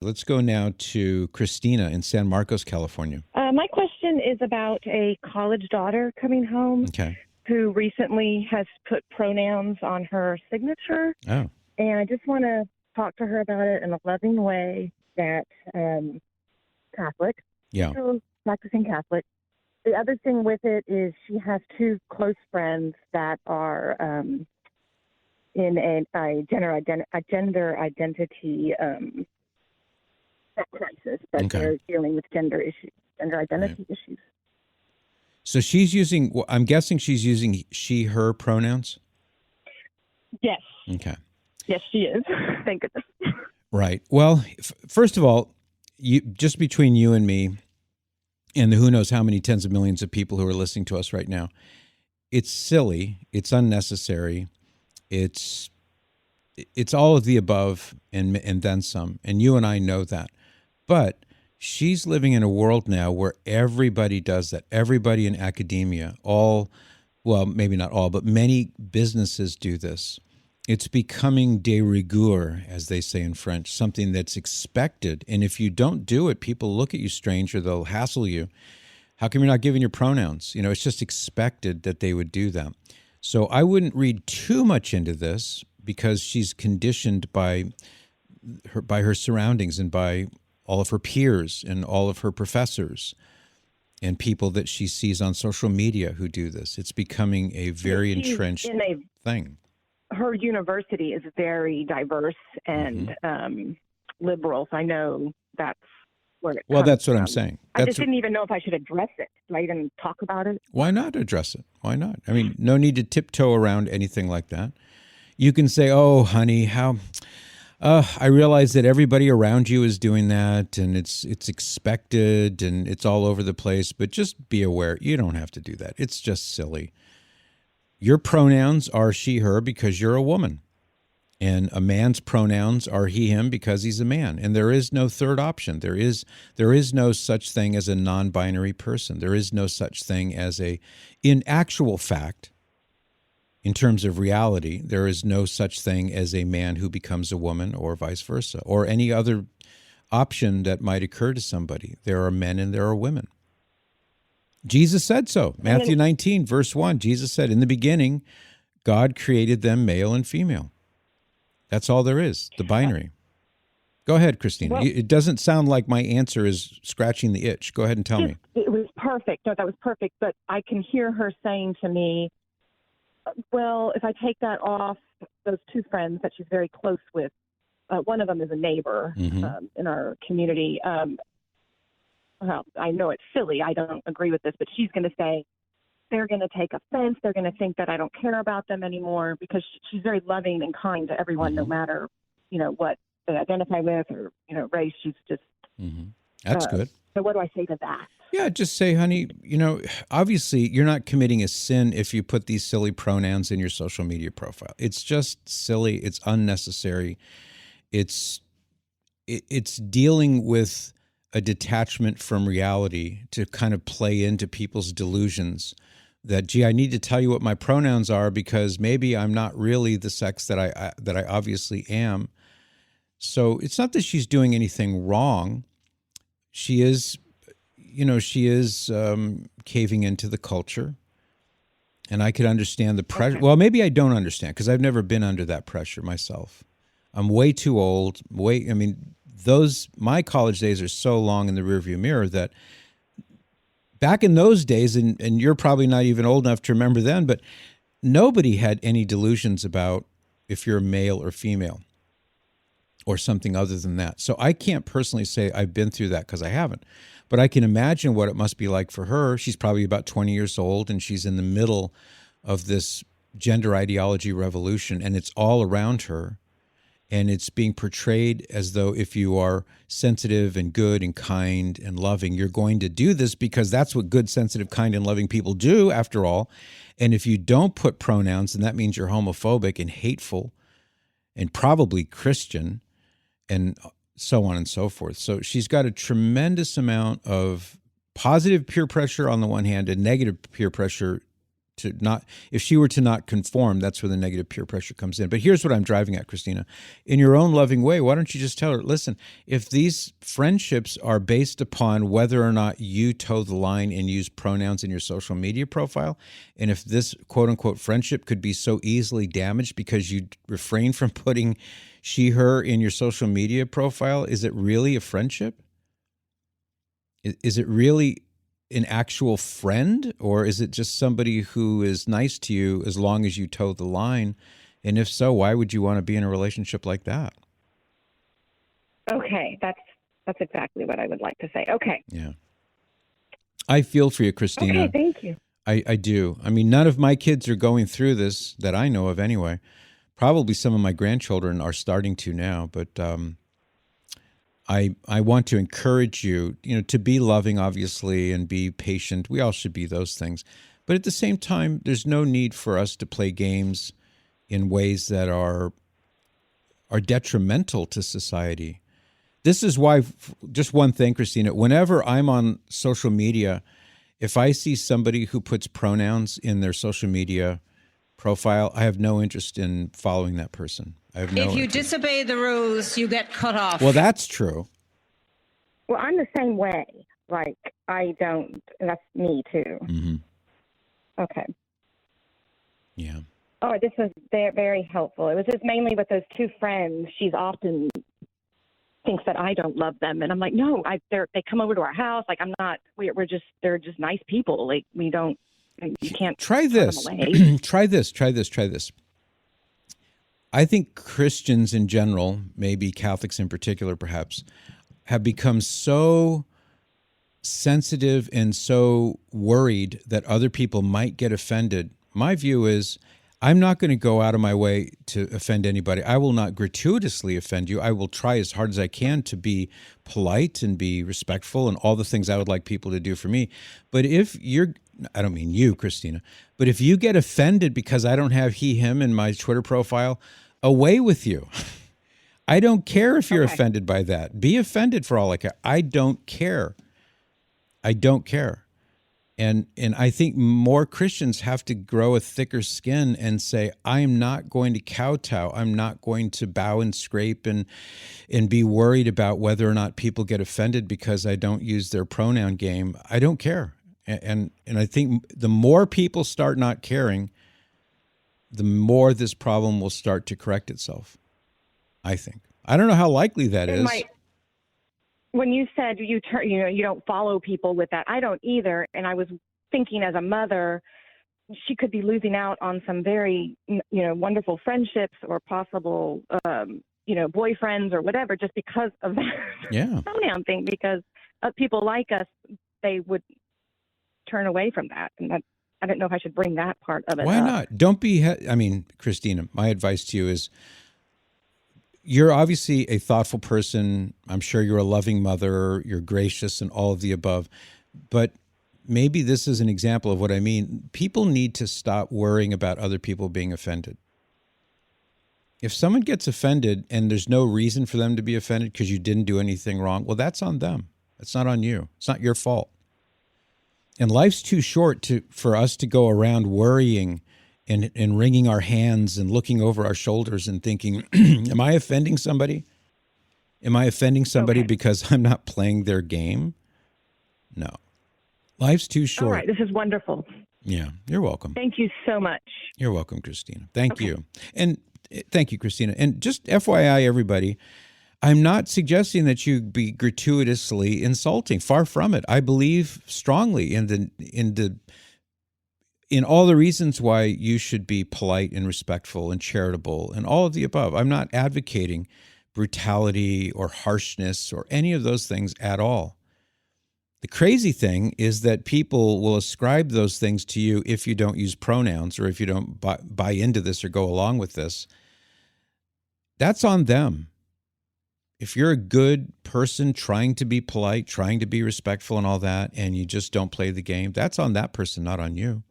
Let's go now to Christina in San Marcos, California. My question is about a college daughter coming home Okay. who recently has put pronouns on her signature. Oh, And I just want to talk to her about it in a loving way that Catholic, yeah. still practicing Catholic. The other thing with it is she has two close friends that are in a gender identity crisis, that Okay. they're dealing with gender identity Right. issues. So she's using, well, I'm guessing she's using she, her pronouns? Yes. Okay. Yes, she is. Thank goodness. Right. Well, first of all, just between you and me, and who knows how many tens of millions of people who are listening to us right now, it's silly, it's unnecessary, it's all of the above and then some, and you and I know that. But she's living in a world now where everybody does that. Everybody in academia, well, maybe not all, but many businesses do this. It's becoming de rigueur, as they say in French, something that's expected. And if you don't do it, people look at you strange or they'll hassle you. How come you're not giving your pronouns? It's just expected that they would do that. So I wouldn't read too much into this because she's conditioned by her surroundings and by all of her peers and all of her professors and people that she sees on social media who do this. It's becoming a very entrenched thing. Her university is very diverse and liberal, so I know that's where it Well, comes that's what from. I'm saying. I just didn't even know if I should address it. Do I even talk about it? Why not address it? Why not? I mean, no need to tiptoe around anything like that. You can say, oh, honey, I realize that everybody around you is doing that and it's expected and it's all over the place, but just be aware. You don't have to do that. It's just silly. Your pronouns are she, her because you're a woman. And a man's pronouns are he, him because he's a man. And there is no third option. There is no such thing as a non-binary person. There is no such thing as in actual fact, in terms of reality, there is no such thing as a man who becomes a woman or vice versa, or any other option that might occur to somebody. There are men and there are women. Jesus said so. Matthew 19, verse 1, Jesus said, in the beginning, God created them male and female. That's all there is, the binary. Go ahead, Christina. Well, it doesn't sound like my answer is scratching the itch. Go ahead and tell me. It was perfect. No, that was perfect. But I can hear her saying to me, well, if I take that off, those two friends that she's very close with, one of them is a neighbor in our community. Well, I know it's silly. I don't agree with this, but she's going to say they're going to take offense. They're going to think that I don't care about them anymore because she's very loving and kind to everyone, no matter, what they identify with or, race. She's just. That's good. So what do I say to that? Yeah, just say, honey, obviously you're not committing a sin if you put these silly pronouns in your social media profile. It's just silly. It's unnecessary. It's dealing with a detachment from reality to kind of play into people's delusions that, gee, I need to tell you what my pronouns are because maybe I'm not really the sex that I obviously am. So it's not that she's doing anything wrong. She is caving into the culture. And I could understand the pressure. Okay. Well, maybe I don't understand because I've never been under that pressure myself. I'm way too old. My college days are so long in the rearview mirror that back in those days, and you're probably not even old enough to remember then, but nobody had any delusions about if you're male or female or something other than that. So I can't personally say I've been through that because I haven't. But I can imagine what it must be like for her. She's probably about 20 years old, and she's in the middle of this gender ideology revolution, and it's all around her. And it's being portrayed as though if you are sensitive and good and kind and loving, you're going to do this because that's what good, sensitive, kind, and loving people do, after all. And if you don't put pronouns, then that means you're homophobic and hateful and probably Christian and so on and so forth. So she's got a tremendous amount of positive peer pressure on the one hand and negative peer pressure to not, if she were to not conform, that's where the negative peer pressure comes in. But here's what I'm driving at, Christina. In your own loving way, why don't you just tell her, listen, if these friendships are based upon whether or not you toe the line and use pronouns in your social media profile, and if this quote unquote friendship could be so easily damaged because you refrain from putting she, her in your social media profile, is it really a friendship? Is it really an actual friend, or is it just somebody who is nice to you as long as you toe the line? And if so, why would you want to be in a relationship like that? Okay, that's exactly what I would like to say. Okay. Yeah. I feel for you, Christina. Okay, thank you. I do. I mean, none of my kids are going through this that I know of anyway. Probably some of my grandchildren are starting to now, but I want to encourage you, to be loving, obviously, and be patient. We all should be those things. But at the same time, there's no need for us to play games in ways that are detrimental to society. This is why, just one thing, Christina, whenever I'm on social media, if I see somebody who puts pronouns in their social media profile, I have no interest in following that person. I have no If you interest. disobey the rules, you get cut off. Well, that's true. Well, I'm the same way. Like, I don't, that's me too. Mm-hmm. Okay. Yeah. Oh, this was very, very helpful. It was just mainly with those two friends. She's often thinks that I don't love them, and I'm like, no, they come over to our house. Like, I'm not. They're just nice people. Like, we don't. You can't try this. turn them away. Try this. I think Christians in general, maybe Catholics in particular, perhaps, have become so sensitive and so worried that other people might get offended. My view is, I'm not going to go out of my way to offend anybody. I will not gratuitously offend you. I will try as hard as I can to be polite and be respectful and all the things I would like people to do for me. But if I don't mean you, Christina, but if you get offended because I don't have he, him in my Twitter profile, away with you. I don't care if you're offended by that. Be offended for all I care. I don't care. And I think more Christians have to grow a thicker skin and say, I'm not going to kowtow. I'm not going to bow and scrape and be worried about whether or not people get offended because I don't use their pronoun game. I don't care. And I think the more people start not caring, the more this problem will start to correct itself, I think. I don't know how likely that is. When you said you don't follow people with that, I don't either. And I was thinking, as a mother, she could be losing out on some very, wonderful friendships or possible, boyfriends or whatever, just because of that pronoun thing. Because people like us, they would turn away from that, and I don't know if I should bring that part of it Why up. not? Don't be. Christina, my advice to you is, you're obviously a thoughtful person. I'm sure you're a loving mother. You're gracious and all of the above. But maybe this is an example of what I mean. People need to stop worrying about other people being offended. If someone gets offended and there's no reason for them to be offended because you didn't do anything wrong, well, that's on them. It's not on you. It's not your fault. And life's too short for us to go around worrying and wringing our hands and looking over our shoulders and thinking, am I offending somebody? Am I offending somebody because I'm not playing their game? No. Life's too short. All right. This is wonderful. Yeah, you're welcome. Thank you so much. You're welcome, Christina. Thank you. And thank you, Christina. And just FYI, everybody, I'm not suggesting that you be gratuitously insulting. Far from it. I believe strongly in all the reasons why you should be polite and respectful and charitable and all of the above. I'm not advocating brutality or harshness or any of those things at all. The crazy thing is that people will ascribe those things to you if you don't use pronouns or if you don't buy into this or go along with this. That's on them. If you're a good person trying to be polite, trying to be respectful and all that, and you just don't play the game, that's on that person, not on you.